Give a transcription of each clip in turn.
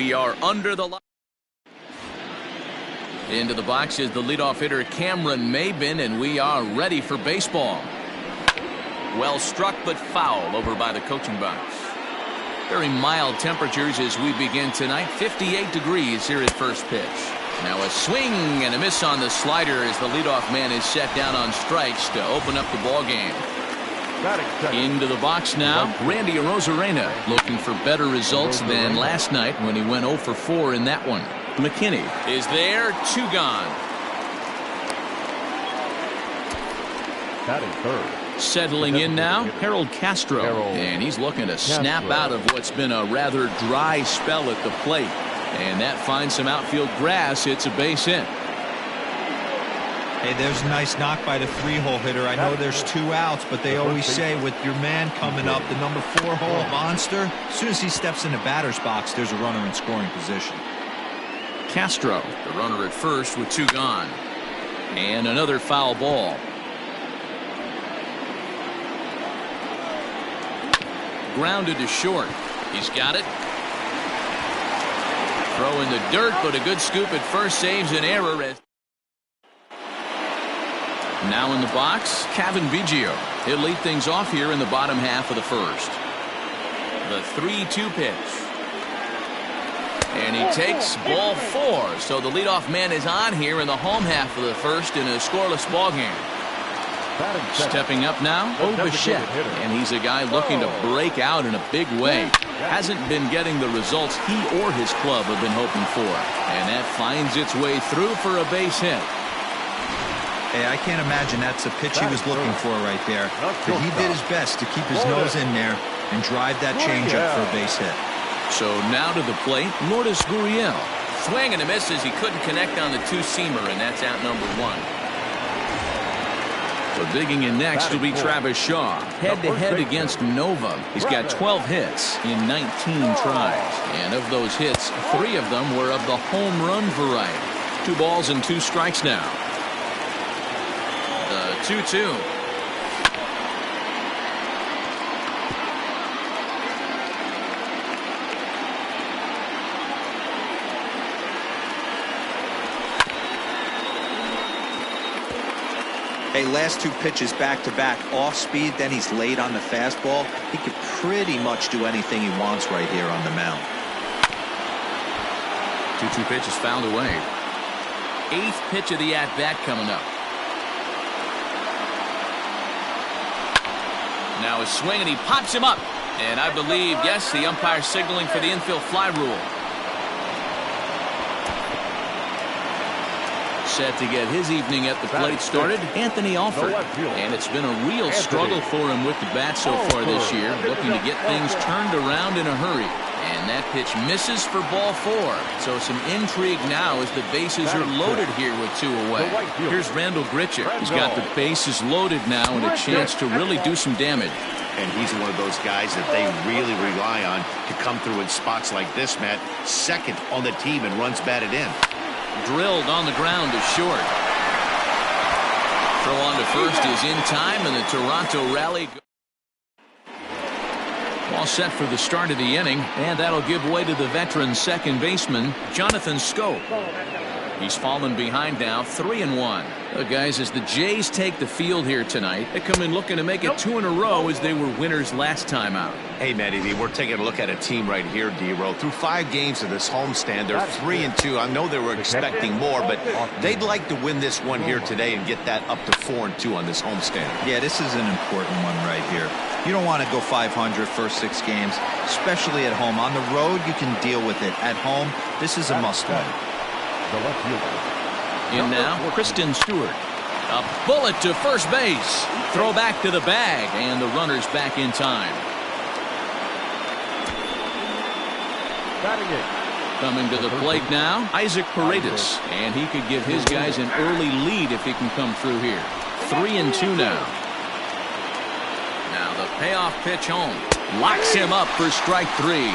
We are under the line. Into the box is the leadoff hitter Cameron Maybin, and we are ready for baseball. Well struck, but foul over by the coaching box. Very mild temperatures as we begin tonight. 58 degrees here at first pitch. Now a swing and a miss on the slider as the leadoff man is set down on strikes to open up the ball game. Into the box now, Randy Arozarena, looking for better results than last night when he went 0 for 4 in that one. McKinney is there, 2 gone. Batting third. Settling in now, Harold Castro, and he's looking to snap out of what's been a rather dry spell at the plate. And that finds some outfield grass. It's a base hit. Hey, there's a nice knock by the 3-hole hitter. I know there's 2 outs, but they always say with your man coming up, the number 4-hole monster, as soon as he steps in the batter's box, there's a runner in scoring position. Castro, the runner at first with 2 gone. And another foul ball. Grounded to short. He's got it. Throw in the dirt, but a good scoop at first saves an error. Now in the box, Kevin Biggio. He'll lead things off here in the bottom half of the first. The 3-2 pitch. And he takes ball 4. So the leadoff man is on here in the home half of the first in a scoreless ball game. Stepping up now, Bo Bichette, and he's a guy looking to break out in a big way. Hasn't been getting the results he or his club have been hoping for. And that finds its way through for a base hit. Hey, I can't imagine that's the pitch he was looking for right there. But he did his best to keep his nose in there and drive that changeup for a base hit. So now to the plate, Lourdes Gurriel. Swing and a miss as he couldn't connect on the 2-seamer, and that's out number 1. But digging in next will be Travis Shaw. Head-to-head against Nova. He's got 12 hits in 19 tries. And of those hits, 3 of them were of the home run variety. 2 balls and 2 strikes now. The 2-2. Hey, last 2 pitches back-to-back off speed, then he's late on the fastball. He could pretty much do anything he wants right here on the mound. 2-2 pitch is fouled away. 8th pitch of the at-bat coming up. Now a swing, and he pops him up. And I believe, yes, the umpire signaling for the infield fly rule. Set to get his evening at the plate started, Anthony Alford. And it's been a real struggle for him with the bat so far this year, looking to get things turned around in a hurry. And that pitch misses for ball 4. So some intrigue now as the bases are loaded here with 2 away. Here's Randall Grichuk. He's got the bases loaded now and a chance to really do some damage. And he's one of those guys that they really rely on to come through in spots like this, Matt. Second on the team and runs batted in. Drilled on the ground to short. Throw on to first is in time, and the Toronto rally. All set for the start of the inning, and that'll give way to the veteran second baseman, Jonathan Schoop. He's fallen behind now, 3-1. Guys, as the Jays take the field here tonight, they come in looking to make it 2 in a row as they were winners last time out. Hey, Matty, we're taking a look at a team right here, D-Row. Through 5 games of this homestand, they're 3-2. I know they were expecting more, but they'd like to win this one here today and get that up to 4-2 on this homestand. Yeah, this is an important one right here. You don't want to go 500 first 6 games, especially at home. On the road, you can deal with it. At home, this is a must-win. In now, Kristen Stewart. A bullet to first base. Throw back to the bag, and the runner's back in time. Coming to the plate now, Isaac Paredes, and he could give his guys an early lead if he can come through here. 3-2 now. Now the payoff pitch home. Locks him up for strike 3.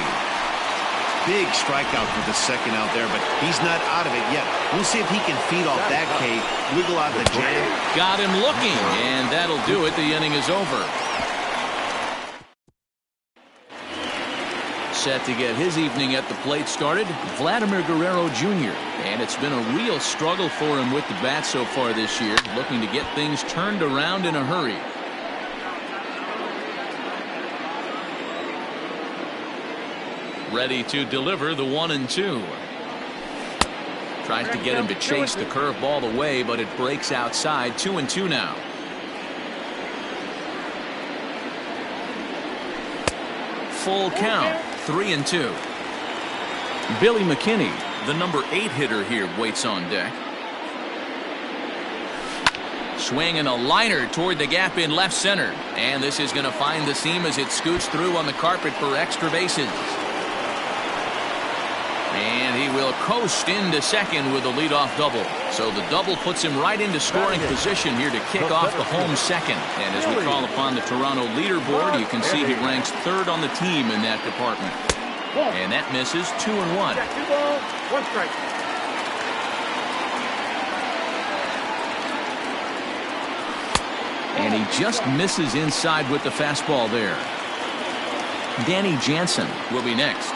Big strikeout for the second out there, but he's not out of it yet. We'll see if he can feed off that K, wiggle out the jam. Got him looking, and that'll do it. The inning is over. set to get his evening at the plate started, Vladimir Guerrero Jr. And it's been a real struggle for him with the bat so far this year, looking to get things turned around in a hurry. Ready to deliver the 1-2. Tries to get him to chase the curveball away, but it breaks outside. 2-2 now. Full count. 3-2. Billy McKinney, the number 8 hitter here, waits on deck. Swinging a liner toward the gap in left center, and this is going to find the seam as it scoots through on the carpet for extra bases. And he will coast into second with a leadoff double. So the double puts him right into scoring position here to kick off the home second. And as we call upon the Toronto leaderboard, you can see he ranks 3rd on the team in that department. And that misses. 2-1. 2 balls, 1 strike. And he just misses inside with the fastball there. Danny Jansen will be next.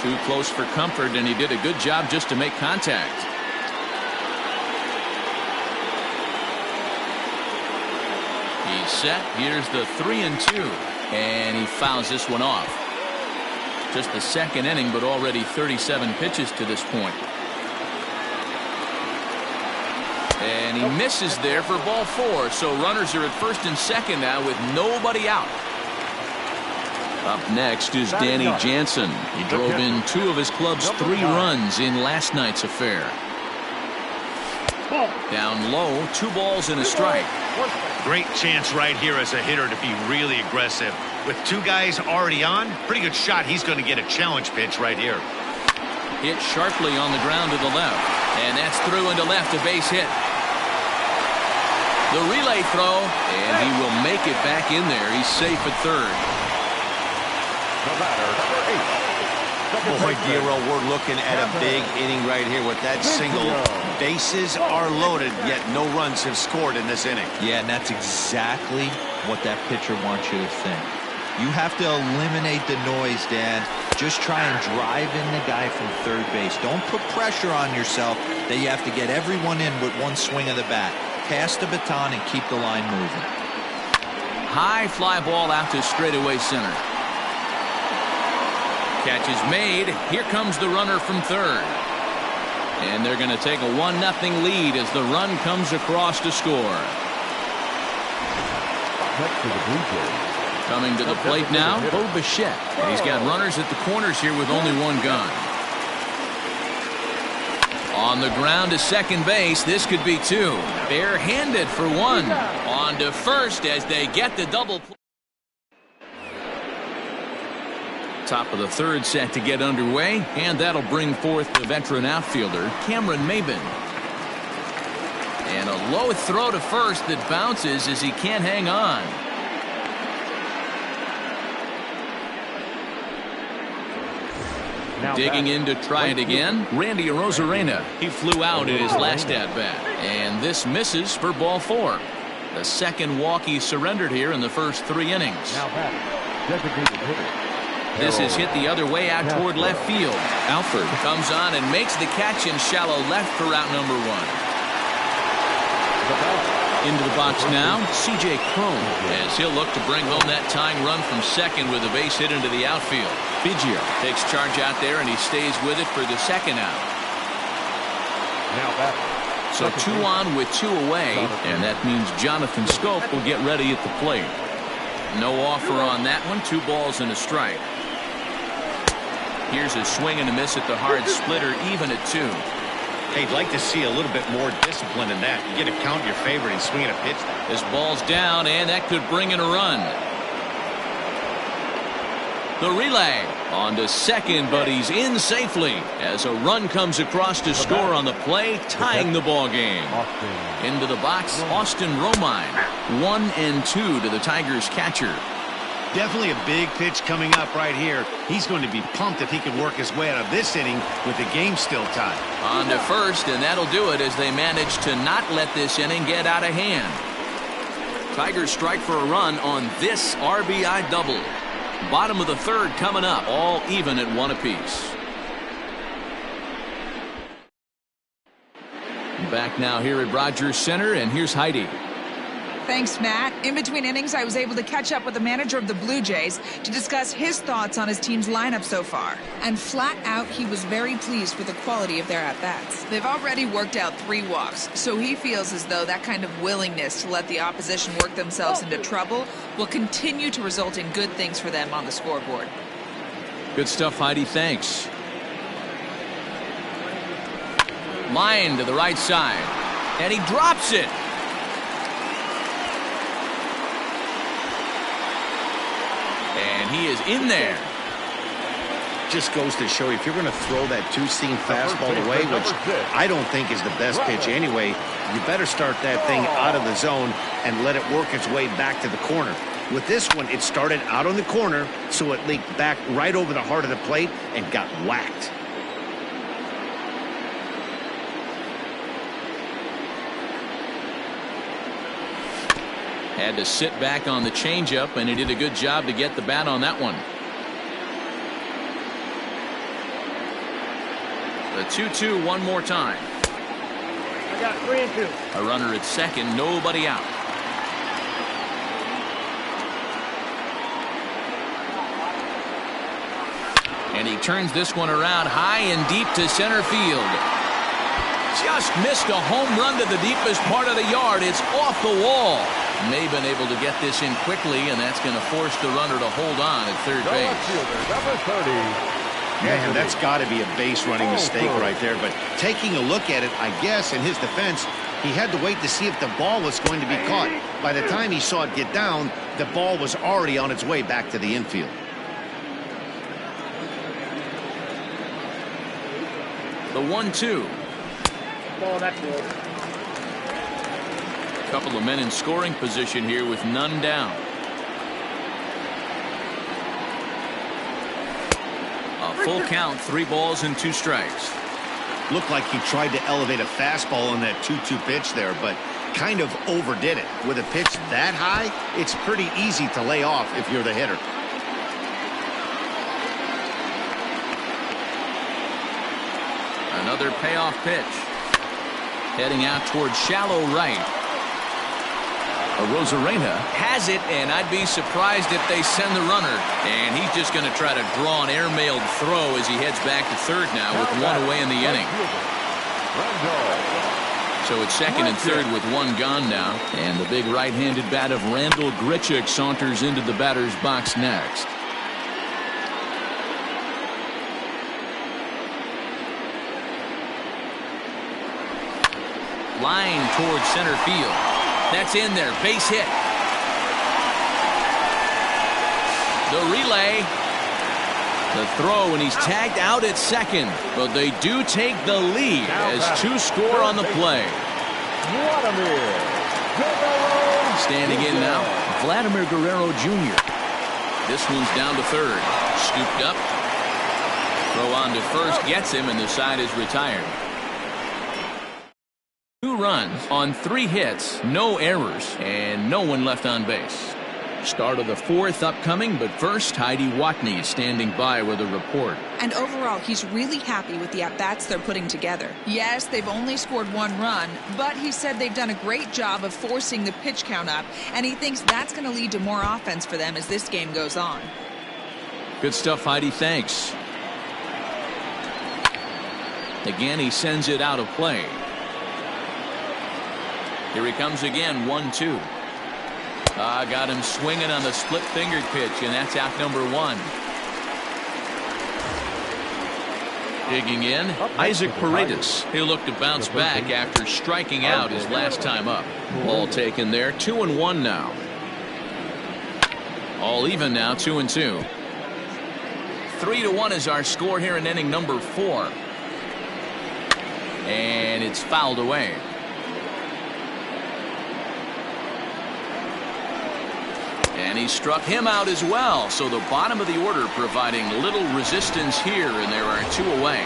Too close for comfort, and he did a good job just to make contact. He's set. Here's the 3-2, and he fouls this one off. Just the second inning, but already 37 pitches to this point. And he misses there for ball 4, so runners are at first and second now with nobody out. Up next is Danny Jansen. He drove in 2 of his club's 3 runs in last night's affair. Down low, 2 balls and a strike. Great chance right here as a hitter to be really aggressive. With 2 guys already on, pretty good shot. He's going to get a challenge pitch right here. Hit sharply on the ground to the left. And that's through into left, a base hit. The relay throw, and he will make it back in there. He's safe at 3rd. Boy, Guerrero, we're looking at a big inning right here with that single. Bases are loaded, yet no runs have scored in this inning. Yeah, and that's exactly what that pitcher wants you to think. You have to eliminate the noise, Dan. Just try and drive in the guy from 3rd base. Don't put pressure on yourself that you have to get everyone in with 1 swing of the bat. Pass the baton and keep the line moving. High fly ball out to straightaway center. Catch is made. Here comes the runner from 3rd. And they're going to take a 1-0 lead as the run comes across to score. Coming to the plate now, Bo Bichette. And he's got runners at the corners here with only 1 gun. On the ground to second base. This could be 2. Barehanded for 1. On to first as they get the double play. Top of the 3rd set to get underway, and that'll bring forth the veteran outfielder, Cameron Maybin. And a low throw to first that bounces as he can't hang on. Digging in to try it again, Randy Arozarena. He flew out in his last at-bat, and this misses for ball 4. The second walk he surrendered here in the first 3 innings. This is hit the other way out toward left field. Alford comes on and makes the catch in shallow left for route number 1. Into the box now, C.J. Cron, as he'll look to bring home that tying run from second with a base hit into the outfield. Biggio takes charge out there, and he stays with it for the second out. So 2 on with 2 away, and that means Jonathan Scope will get ready at the plate. No offer on that one. 2 balls and a strike. Here's a swing and a miss at the hard splitter, even at 2. Hey, I'd like to see a little bit more discipline in that. You get to count your favorite and swing at a pitch. This ball's down, and that could bring in a run. The relay on to second, but he's in safely as a run comes across to score on the play, tying the ball game. Into the box, Austin Romine. 1-2 to the Tigers catcher. Definitely a big pitch coming up right here. He's going to be pumped if he can work his way out of this inning with the game still tied. On to first, and that'll do it as they manage to not let this inning get out of hand. Tigers strike for a run on this RBI double. Bottom of the third coming up, all even at 1 apiece. Back now here at Rogers Center, and here's Heidi. Thanks, Matt. In between innings, I was able to catch up with the manager of the Blue Jays to discuss his thoughts on his team's lineup so far. And flat out, he was very pleased with the quality of their at-bats. They've already worked out 3 walks, so he feels as though that kind of willingness to let the opposition work themselves into trouble will continue to result in good things for them on the scoreboard. Good stuff, Heidi. Thanks. Line to the right side, and he drops it. And he is in there. Just goes to show you, if you're going to throw that two-seam fastball away, which I don't think is the best pitch anyway, you better start that thing out of the zone and let it work its way back to the corner. With this one, it started out on the corner, so it leaked back right over the heart of the plate and got whacked. Had to sit back on the changeup, and he did a good job to get the bat on that one. The 2-2 one more time. I got 3 and 2. A runner at second, nobody out. And he turns this one around high and deep to center field. Just missed a home run to the deepest part of the yard. It's off the wall. May have been able to get this in quickly, and that's going to force the runner to hold on at third base. Number 30. Yeah, and that's got to be a base running mistake right there. But taking a look at it, I guess, in his defense, he had to wait to see if the ball was going to be caught. By the time he saw it get down, the ball was already on its way back to the infield. The 1-2. Oh, that's good. Couple of men in scoring position here with none down. A full count, 3 balls and 2 strikes. Looked like he tried to elevate a fastball on that 2-2 pitch there, but kind of overdid it. With a pitch that high, it's pretty easy to lay off if you're the hitter. Another payoff pitch. Heading out towards shallow right. Rosarena has it, and I'd be surprised if they send the runner. And he's just going to try to draw an airmailed throw as he heads back to third now with 1 away in the inning. So it's second and third with 1 gone now. And the big right-handed bat of Randall Grichuk saunters into the batter's box next. Line towards center field. That's in there. Base hit. The relay. The throw, and he's tagged out at second. But they do take the lead as 2 score on the play. Standing in now, Vladimir Guerrero Jr. This one's down to third. Scooped up. Throw on to first gets him, and the side is retired. 2 runs on 3 hits, no errors, and no one left on base. Start of the 4th upcoming, but first, Heidi Watney is standing by with a report. And overall, he's really happy with the at-bats they're putting together. Yes, they've only scored 1 run, but he said they've done a great job of forcing the pitch count up, and he thinks that's going to lead to more offense for them as this game goes on. Good stuff, Heidi. Thanks. Again, he sends it out of play. Here he comes again, 1-2. Got him swinging on the split-fingered pitch, and that's out number 1. Digging in, Isaac Paredes. He'll look to bounce back after striking out his last time up. Ball taken there, 2-1 now. All even now, 2-2. 3-1 is our score here in inning number 4. And it's fouled away. And he struck him out as well. So the bottom of the order providing little resistance here, and there are 2 away.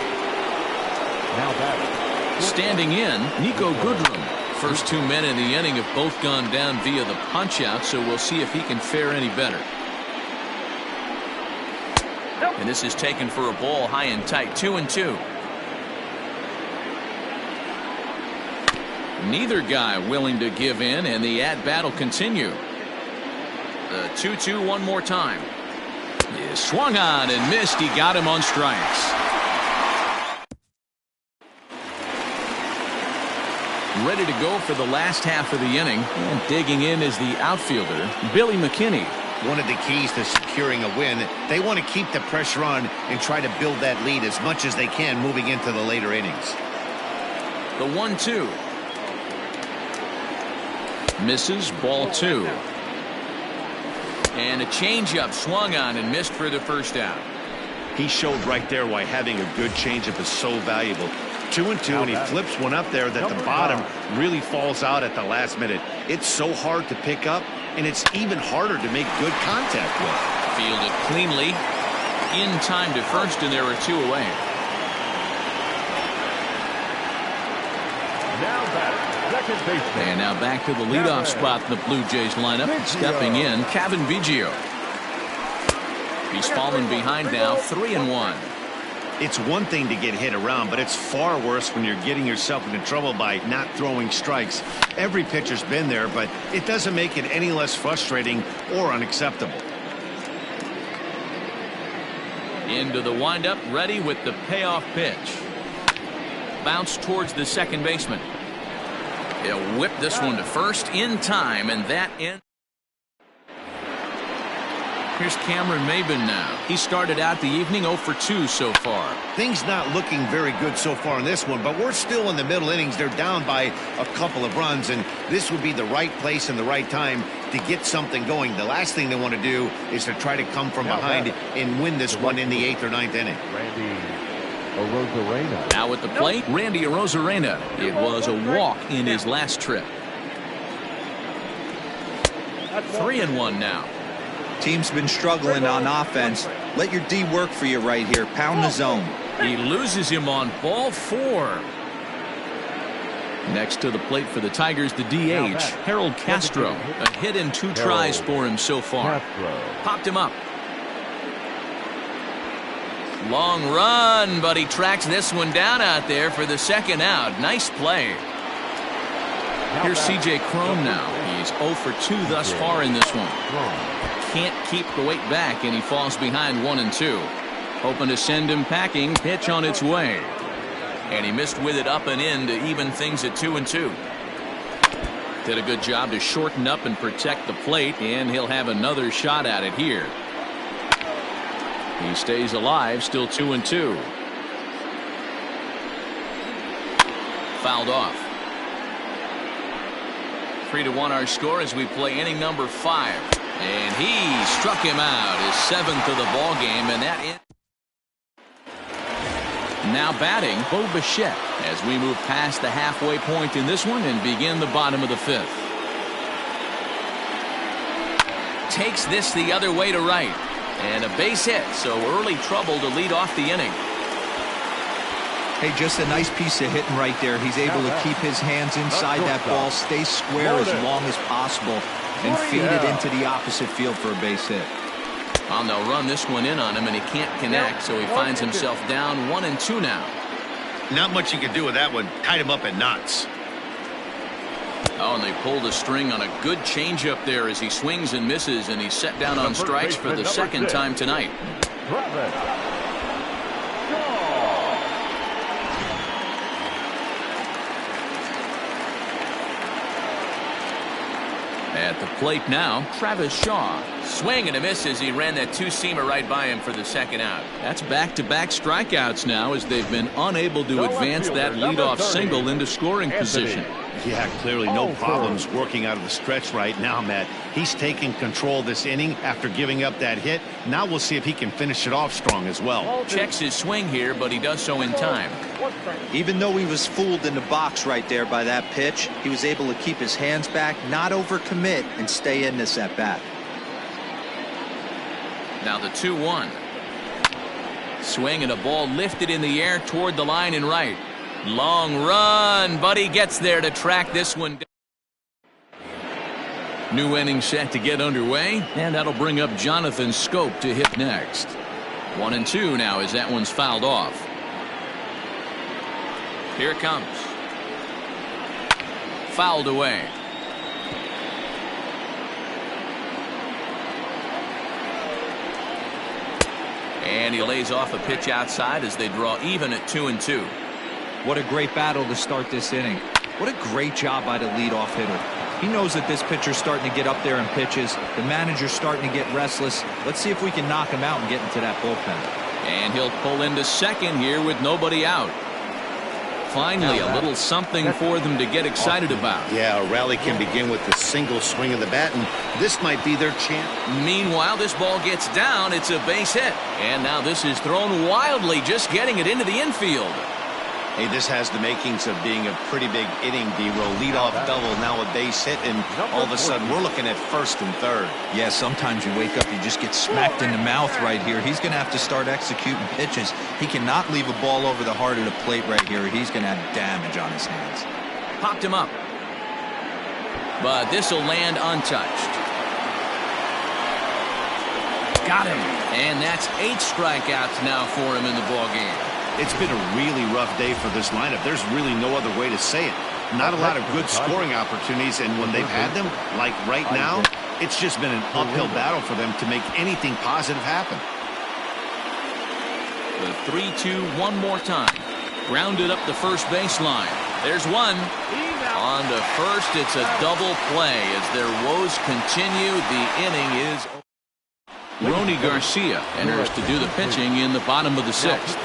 Now batting. Standing in, Nico Goodrum. First 2 men in the inning have both gone down via the punch-out, so we'll see if he can fare any better. And this is taken for a ball high and tight. 2-2. Neither guy willing to give in, and the at-bat will continue. The 2-2 one more time. He swung on and missed. He got him on strikes. Ready to go for the last half of the inning, and digging in is the outfielder, Billy McKinney. One of the keys to securing a win, they want to keep the pressure on and try to build that lead as much as they can moving into the later innings. The 1-2. Misses, ball 2. And a changeup swung on and missed for the first out. He showed right there why having a good changeup is so valuable. 2-2, and he flips one up there that the bottom really falls out at the last minute. It's so hard to pick up, and it's even harder to make good contact with. Fielded cleanly. In time to first, and there are 2 away. Now back, second baseman. And now back to the leadoff spot in the Blue Jays lineup. Stepping in, Kevin Biggio. He's fallen behind now, 3-1. It's one thing to get hit around, but it's far worse when you're getting yourself into trouble by not throwing strikes. Every pitcher's been there, but it doesn't make it any less frustrating or unacceptable. Into the windup, ready with the payoff pitch. Bounce towards the second baseman. He'll whip this one to first in time, and that ends. Here's Cameron Maybin now. He started out the evening 0 for 2 so far. Things not looking very good so far in this one, but we're still in the middle innings. They're down by a couple of runs, and this would be the right place and the right time to get something going. The last thing they want to do is to try to come from behind and win this one in the 8th or 9th inning. Now at the plate, Randy Arozarena. It was a walk in his last trip. 3-1 now. Team's been struggling on offense. Let your D work for you right here. Pound the zone. He loses him on ball 4. Next to the plate for the Tigers, the DH, Harold Castro. A hit in 2 tries for him so far. Popped him up. Long run, but he tracks this one down out there for the second out. Nice play. Here's C.J. Cron now. He's 0 for 2 thus far in this one. Can't keep the weight back, and he falls behind 1-2. Hoping to send him packing. Pitch on its way. And he missed with it up and in to even things at 2-2. Did a good job to shorten up and protect the plate, and he'll have another shot at it here. He stays alive, still 2-2. Fouled off. 3-1 our score as we play inning number 5. And he struck him out, his 7th of the ball game, and that is. Now batting, Bo Bichette, as we move past the halfway point in this one and begin the bottom of the 5th. Takes this the other way to right, and a base hit, so early trouble to lead off the inning. Hey, just a nice piece of hitting right there. He's able to keep his hands inside that ball, stay square as long as possible, and feed it into the opposite field for a base hit. Well, they'll run this one in on him, and he can't connect, so he finds himself down 1-2 now. Not much you can do with that one. Tied him up in knots. Oh, and they pulled a string on a good changeup there as he swings and misses, and he's set down on strikes for the second time tonight. At the plate now, Travis Shaw. Swing and a miss as he ran that 2-seamer right by him for the second out. That's back-to-back strikeouts now as they've been unable to advance that leadoff single into scoring position. Yeah, clearly no problems working out of the stretch right now, Matt. He's taking control this inning after giving up that hit. Now we'll see if he can finish it off strong as well. Checks his swing here, but he does so in time. Even though he was fooled in the box right there by that pitch, he was able to keep his hands back, not overcommit, and stay in this at-bat. Now the 2-1. Swing and a ball lifted in the air toward the line and right. Long run, but he gets there to track this one down. New inning set to get underway, and that'll bring up Jonathan Scope to hit next. 1-2 now as that one's fouled off. Here it comes. Fouled away. And he lays off a pitch outside as they draw even at 2-2. What a great battle to start this inning. What a great job by the leadoff hitter. He knows that this pitcher's starting to get up there in pitches. The manager's starting to get restless. Let's see if we can knock him out and get into that bullpen. And he'll pull into second here with nobody out. Finally, a little something for them to get excited about. Yeah, a rally can begin with a single swing of the bat, and this might be their chance. Meanwhile, this ball gets down. It's a base hit. And now this is thrown wildly, just getting it into the infield. Hey, this has the makings of being a pretty big inning, D-Roll. Leadoff double, now a base hit, and all of a sudden we're looking at first and third. Yeah, sometimes you wake up, you just get smacked in the mouth right here. He's going to have to start executing pitches. He cannot leave a ball over the heart of the plate right here. He's going to have damage on his hands. Popped him up. But this will land untouched. Got him. And that's 8 strikeouts now for him in the ballgame. It's been a really rough day for this lineup. There's really no other way to say it. Not a lot of good scoring opportunities, and when they've had them, like right now, it's just been an uphill battle for them to make anything positive happen. The 3-2 one more time. Grounded up the first baseline. There's one. On to first, it's a double play as their woes continue. The inning is over. Ronnie Garcia enters to do the pitching in the bottom of the 6th.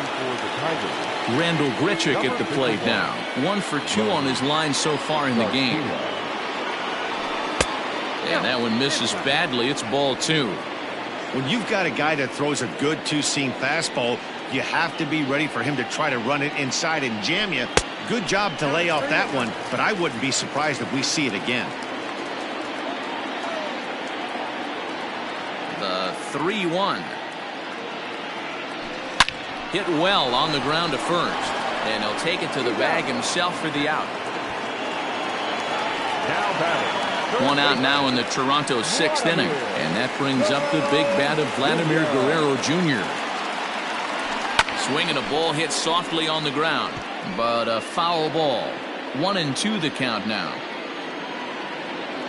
Randall Grichuk at the plate now. 1 for 2 on his line so far in the game. And that one misses badly. It's ball 2. When you've got a guy that throws a good two-seam fastball, you have to be ready for him to try to run it inside and jam you. Good job to lay off that one, but I wouldn't be surprised if we see it again. The 3-1. Hit well on the ground to first. And he'll take it to the bag himself for the out. One out now in the Toronto 6th inning. And that brings up the big bat of Vladimir Guerrero Jr. Swinging a ball hit softly on the ground. But a foul ball. 1-2 the count now.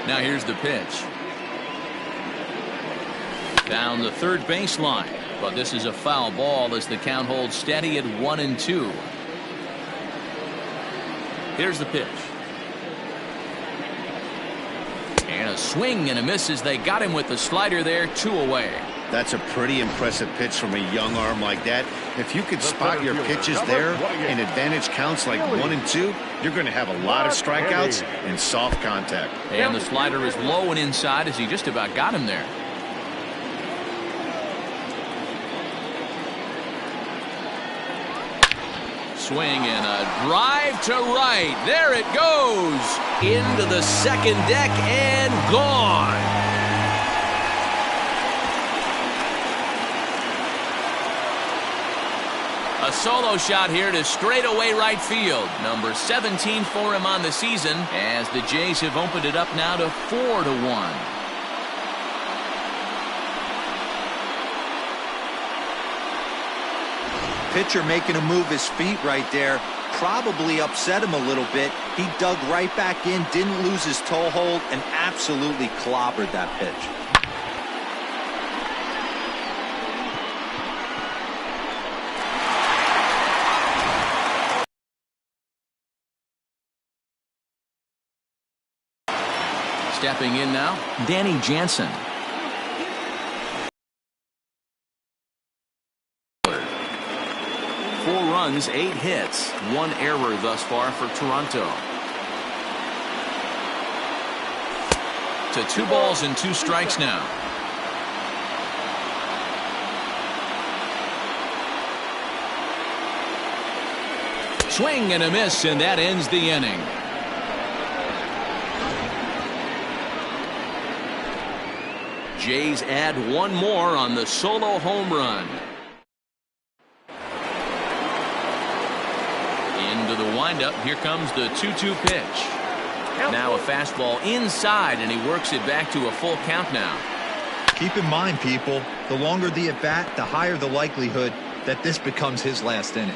Now here's the pitch. Down the third baseline, but this is a foul ball as the count holds steady at 1-2. Here's the pitch. And a swing and a miss as they got him with the slider there, 2 away. That's a pretty impressive pitch from a young arm like that. If you could spot your pitches there and advantage counts like 1-2, you're going to have a lot of strikeouts and soft contact. And the slider is low and inside as he just about got him there. Swing and a drive to right. There it goes. Into the second deck and gone. A solo shot here to straightaway right field. Number 17 for him on the season as the Jays have opened it up now to 4-1. Pitcher making him move his feet right there. Probably upset him a little bit. He dug right back in, didn't lose his toe hold, and absolutely clobbered that pitch. Stepping in now, Danny Jansen. Runs, 8 hits, 1 error thus far for Toronto. To 2 balls and 2 strikes now. Swing and a miss, and that ends the inning. Jays add 1 more on the solo home run. Into the the windup. Here comes the 2-2 pitch. Now a fastball inside, and he works it back to a full count now. Keep in mind, people, the longer the at-bat, the higher the likelihood that this becomes his last inning.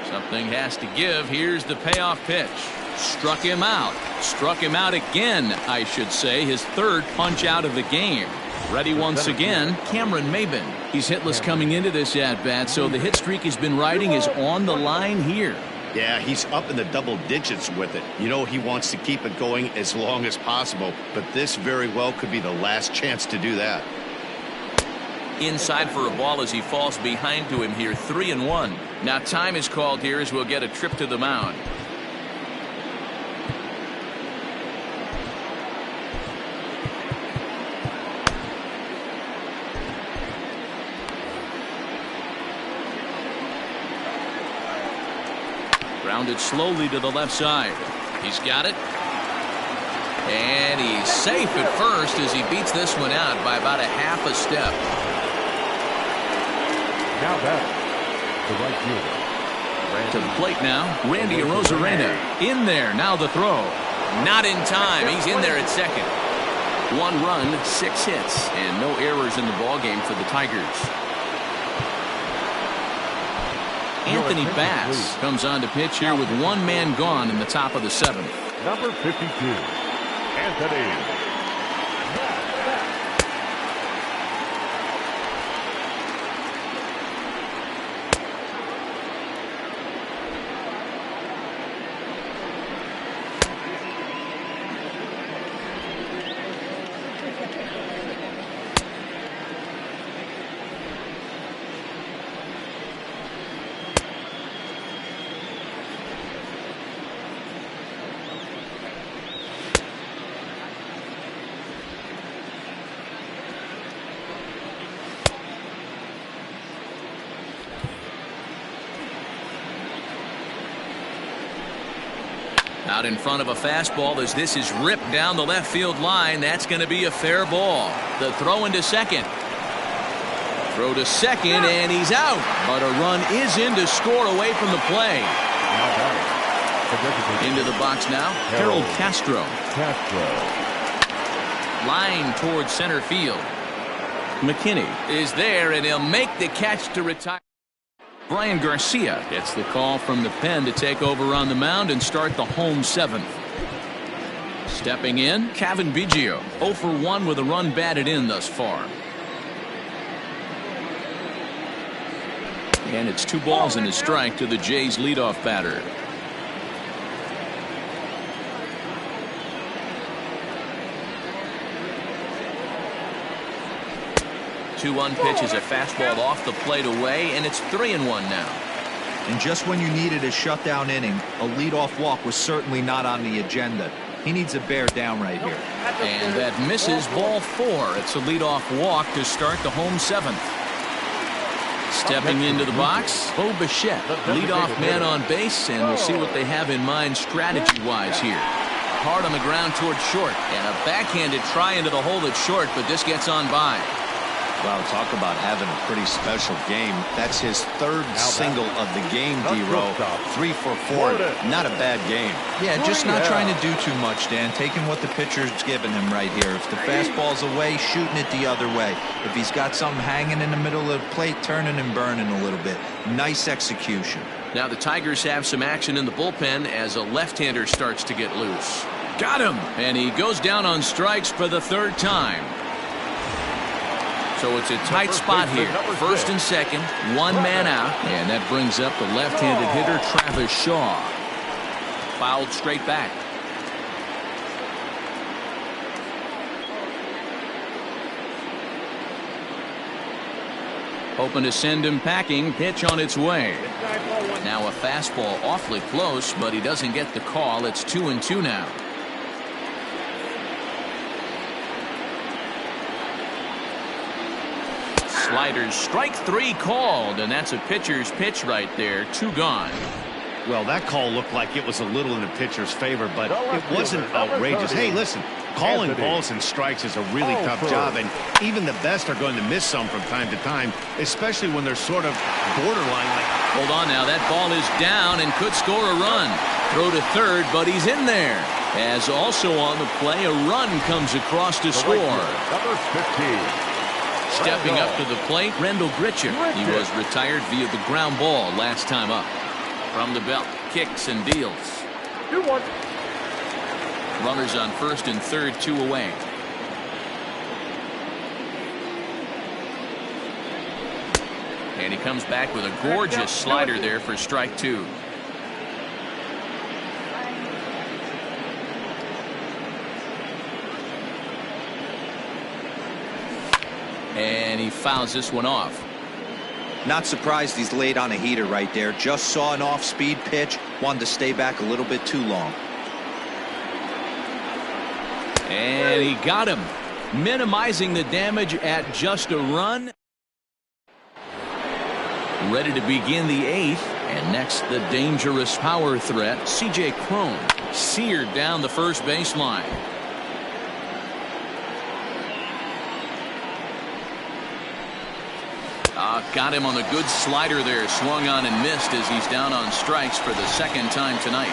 Something has to give. Here's the payoff pitch. Struck him out. Struck him out again, I should say. His third punch out of the game. Ready once again, Cameron Maybin. He's hitless coming into this at-bat, so the hit streak he's been riding is on the line here. Yeah, he's up in the double digits with it. You know, he wants to keep it going as long as possible, but this very well could be the last chance to do that. Inside for a ball as he falls behind to him here. 3-1. Now time is called here as we'll get a trip to the mound. Grounded slowly to the left side. He's got it. And he's safe at first as he beats this one out by about a half a step. Now batting, the right fielder. To the plate now, Randy Arozarena. In there, now the throw. Not in time. He's in there at second. 1 run, 6 hits, and no errors in the ballgame for the Tigers. Anthony Bass comes on to pitch here with 1 man gone in the top of the 7th. Number 52, Anthony. Out in front of a fastball as this is ripped down the left field line. That's going to be a fair ball. The throw into second. Throw to second, and he's out. But a run is in to score away from the play. Into the box now, Harold Castro. Line towards center field. McKinney is there, and he'll make the catch to retire. Brian Garcia gets the call from the pen to take over on the mound and start the home 7th. Stepping in, Kevin Biggio, 0 for 1 with a run batted in thus far. And it's 2 balls and a strike to the Jays leadoff batter. 2-1 pitch is a fastball off the plate away, and it's 3-1 now. And just when you needed a shutdown inning, a leadoff walk was certainly not on the agenda. He needs a bear down right here. And that misses ball 4. It's a leadoff walk to start the home 7th. Stepping into the box, Bo Bichette, leadoff man on base, and we'll see what they have in mind strategy-wise here. Hard on the ground towards short, and a backhanded try into the hole at short, but this gets on by. Wow, talk about having a pretty special game. That's his 3rd single of the game, D-Row. 3 for 4. Not a bad game. Yeah, just not trying to do too much, Dan. Taking what the pitcher's giving him right here. If the fastball's away, shooting it the other way. If he's got something hanging in the middle of the plate, turning and burning a little bit. Nice execution. Now the Tigers have some action in the bullpen as a left-hander starts to get loose. Got him! And he goes down on strikes for the 3rd time. So it's a tight spot here. 1st and 2nd, 1 man out. And that brings up the left-handed hitter, Travis Shaw. Fouled straight back. Hoping to send him packing. Pitch on its way. Now a fastball awfully close, but he doesn't get the call. It's 2-2 now. Sliders, strike 3 called, and that's a pitcher's pitch right there. 2 gone. Well, that call looked like it was a little in the pitcher's favor, but it wasn't outrageous. Hey, listen, Calling balls and strikes is a really tough job, and even the best are going to miss some from time to time, especially when they're sort of borderline. Hold on now, that ball is down and could score a run. Throw to third, but he's in there. As also on the play, a run comes across to score. Number 15. Stepping up to the plate, Rendell Gritcher. He was retired via the ground ball last time up. From the belt, kicks and deals. 2-1. Runners on first and third, 2 away. And he comes back with a gorgeous slider there for strike 2. And he fouls this one off. Not surprised he's laid on a heater right there. Just saw an off-speed pitch. Wanted to stay back a little bit too long. And he got him, minimizing the damage at just a run. Ready to begin the 8th, and next the dangerous power threat, C.J. Cron, seared down the first baseline. Got him on the good slider there, swung on and missed as he's down on strikes for the second time tonight.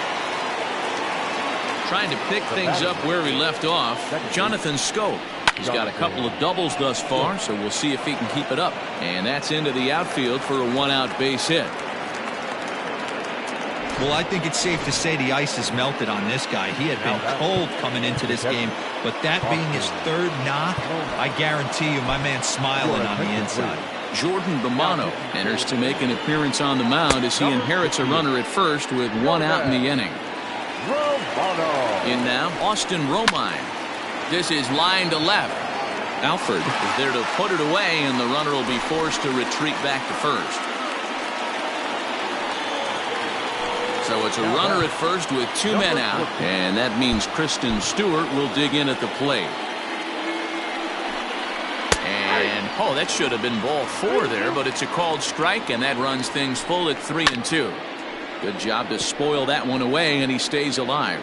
Trying to pick things up where we left off, Jonathan Schoop. He's got a couple of doubles thus far, so we'll see if he can keep it up. And that's into the outfield for a 1-out base hit. Well, I think it's safe to say the ice has melted on this guy. He had been cold coming into this game, but that being his 3rd knock, I guarantee you my man's smiling on the inside. Jordan Romano enters to make an appearance on the mound as he inherits a runner at first with 1 out in the inning. In now, Austin Romine. This is line to left. Alford is there to put it away, and the runner will be forced to retreat back to first. So it's a runner at first with 2 men out, and that means Kristen Stewart will dig in at the plate. And, oh, that should have been ball 4 there, but it's a called strike, and that runs things full at 3-2. Good job to spoil that one away, and he stays alive.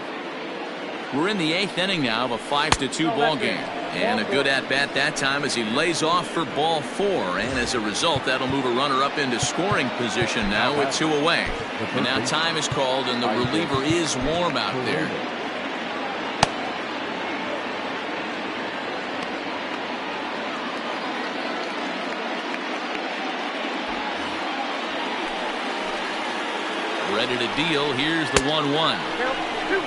We're in the 8th inning now of a 5-2 ball game. And a good at-bat that time as he lays off for ball 4. And as a result, that'll move a runner up into scoring position now with 2 away. And now time is called, and the reliever is warm out there. Ready to deal. Here's the 1-1.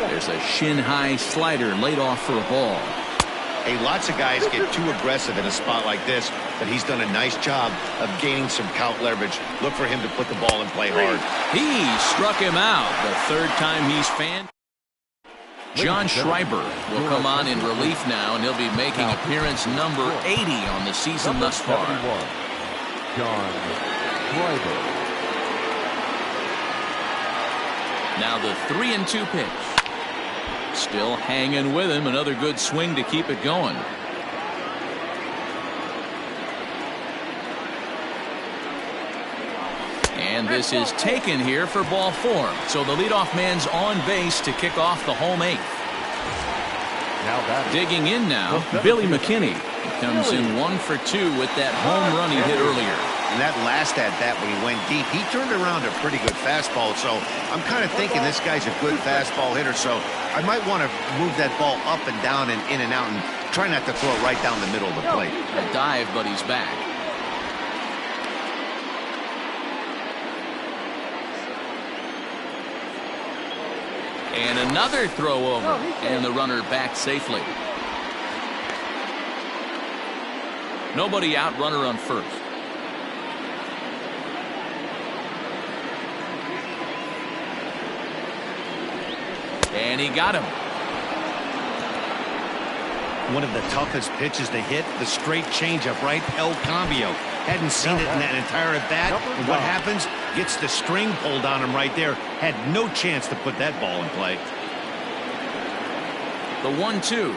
There's a shin-high slider laid off for a ball. Hey, lots of guys get too aggressive in a spot like this, but he's done a nice job of gaining some count leverage. Look for him to put the ball in play hard. He struck him out the 3rd time he's fanned. John Schreiber will come on in relief now, and he'll be making appearance number 80 on the season thus far. John Schreiber. Now the 3-2 pitch. Still hanging with him. Another good swing to keep it going. And this is taken here for ball 4. So the leadoff man's on base to kick off the home 8th. Digging in now, Billy McKinney. He comes in 1 for 2 with that home run he hit earlier. And that last at-bat when he went deep, he turned around a pretty good fastball. So I'm kind of thinking this guy's a good fastball hitter. So I might want to move that ball up and down and in and out and try not to throw it right down the middle of the plate. A dive, but he's back. And another throw over, and the runner back safely. Nobody out, runner on first. And he got him. One of the toughest pitches to hit, the straight changeup, right? El Cambio. Hadn't seen it in that entire at bat. And what happens? Gets the string pulled on him right there. Had no chance to put that ball in play. The 1-2.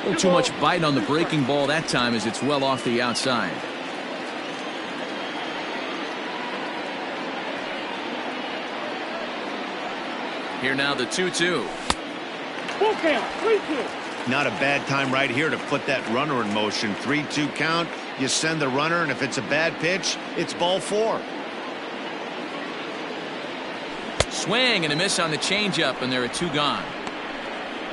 A little too much bite on the breaking ball that time as it's well off the outside. Here now the 2-2. Full count, 3-2. Not a bad time right here to put that runner in motion. 3-2 count. You send the runner, and if it's a bad pitch, it's ball 4. Swing and a miss on the changeup, and there are 2 gone.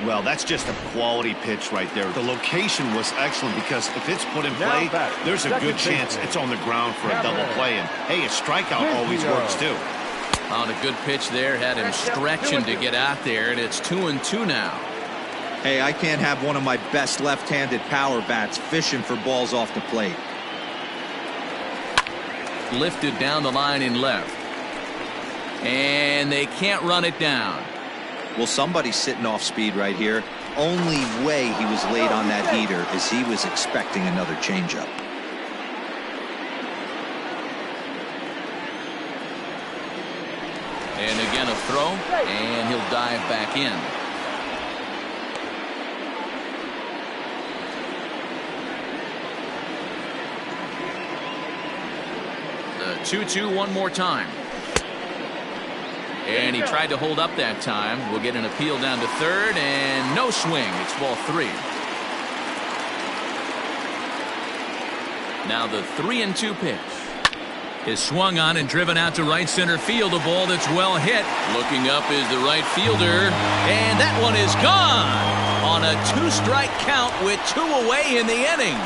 Well, that's just a quality pitch right there. The location was excellent because if it's put in play, there's a good chance it's on the ground for a double play. And, hey, a strikeout always works, too. On a good pitch there, had him stretching to get out there, and it's 2-2 now. Hey, I can't have one of my best left-handed power bats fishing for balls off the plate. Lifted down the line in left. And they can't run it down. Well, somebody's sitting off speed right here. Only way he was late on that heater is he was expecting another changeup. And again a throw, and he'll dive back in. The 2-2 one more time. And he tried to hold up that time. We'll get an appeal down to third, and no swing. It's ball 3. Now the 3-2 pitch is swung on and driven out to right center field. A ball that's well hit. Looking up is the right fielder, and that one is gone on a 2-strike count with 2 away in the inning.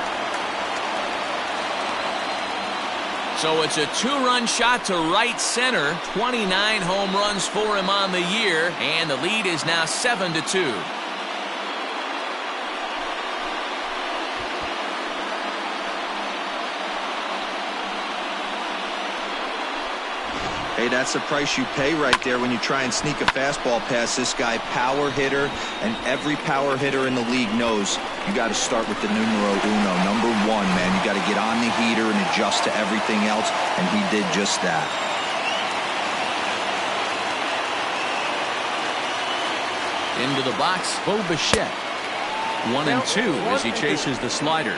So it's a 2-run shot to right center. 29 home runs for him on the year, and the lead is now 7-2. Hey, that's the price you pay right there when you try and sneak a fastball past this guy. Power hitter, and every power hitter in the league knows you got to start with the numero uno, number 1, man. You got to get on the heater and adjust to everything else, and he did just that. Into the box, Bo Bichette. 1-2 as he chases the slider.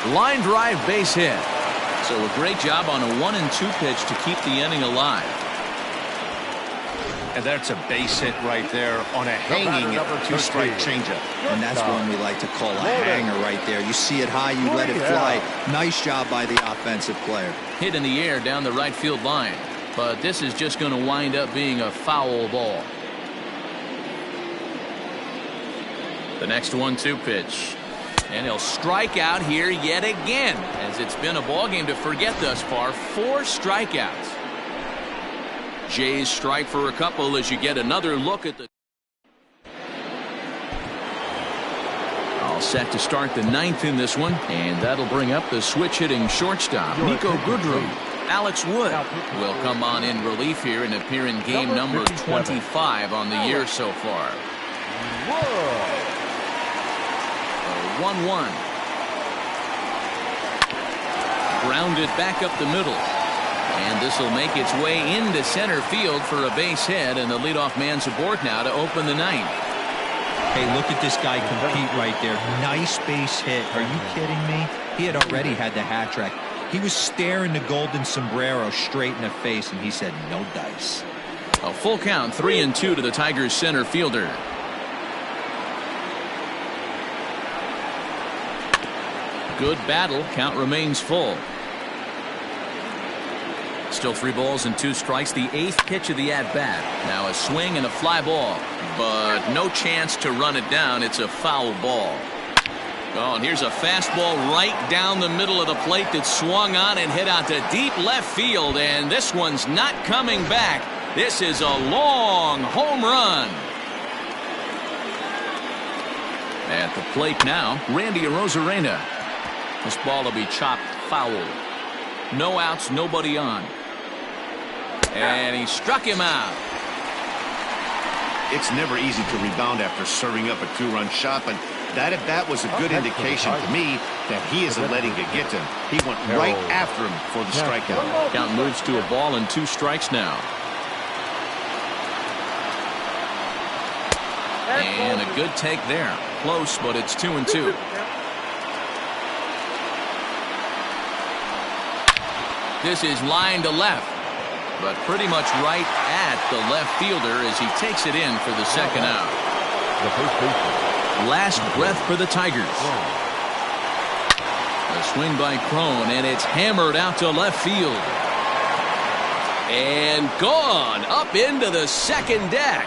Line drive, base hit. So a great job on a 1-2 pitch to keep the inning alive. And that's a base hit right there on a hanging 2-strike changeup. And that's one we like to call a hanger right there. You see it high, you let it fly. Nice job by the offensive player. Hit in the air down the right field line. But this is just going to wind up being a foul ball. The next 1-2 pitch. And he'll strike out here yet again, as it's been a ball game to forget thus far. 4 strikeouts. Jays strike for a couple as you get another look at the. All set to start the 9th in this one, and that'll bring up the switch-hitting shortstop, Nico Goodrum. Alex Wood will come on in relief here and appear in game number 25 on the year so far. 1-1. Grounded back up the middle. And this will make its way into center field for a base hit, and the leadoff man's aboard now to open the 9th. Hey, look at this guy compete right there. Nice base hit. Are you kidding me? He had already had the hat trick. He was staring the golden sombrero straight in the face, and he said, no dice. A full count, 3-2 to the Tigers center fielder. Good battle. Count remains full. Still 3 balls and 2 strikes. The 8th pitch of the at-bat. Now a swing and a fly ball. But no chance to run it down. It's a foul ball. Oh, and here's a fastball right down the middle of the plate that swung on and hit out to deep left field. And this one's not coming back. This is a long home run. At the plate now, Randy Arozarena. This ball will be chopped foul. No outs, nobody on. And he struck him out. It's never easy to rebound after serving up a 2-run shot, but that at bat was a good indication to me that he isn't letting it get to him. He went right after him for the strikeout. Count moves to a ball and 2 strikes now. And a good take there. Close, but it's 2-2. This is line to left, but pretty much right at the left fielder as he takes it in for the second out. Last breath for the Tigers. A swing by Crone, and it's hammered out to left field. And gone up into the second deck.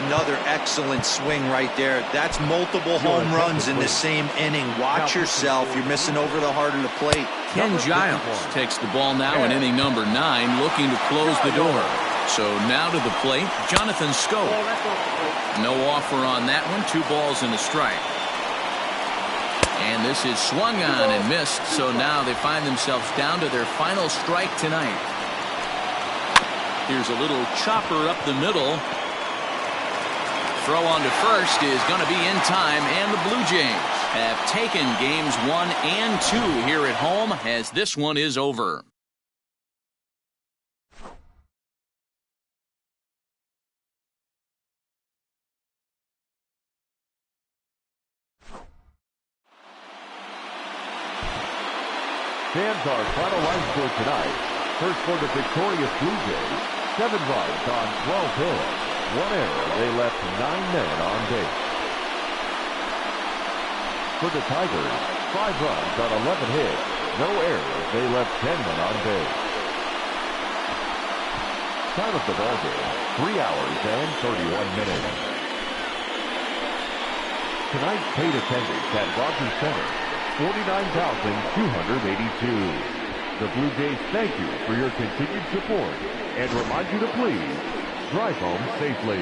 Another excellent swing right there. That's multiple home runs in the same inning. Watch yourself. You're missing over the heart of the plate. Ken Giles takes the ball now in inning number 9, looking to close the door. So now to the plate, Jonathan Scope. No offer on that one. 2 balls and a strike. And this is swung on and missed. So now they find themselves down to their final strike tonight. Here's a little chopper up the middle. Throw on to first is going to be in time, and the Blue Jays have taken games 1 and 2 here at home as this one is over. Stands our final line score tonight. First for the victorious Blue Jays, 7 runs on 12 hits. 1 error, they left 9 men on base. For the Tigers, 5 runs on 11 hits. No errors, they left 10 men on base. Time of the ball game, 3 hours and 31 minutes. Tonight's paid attendance at Rogers Center, 49,282. The Blue Jays thank you for your continued support and remind you to please drive home safely.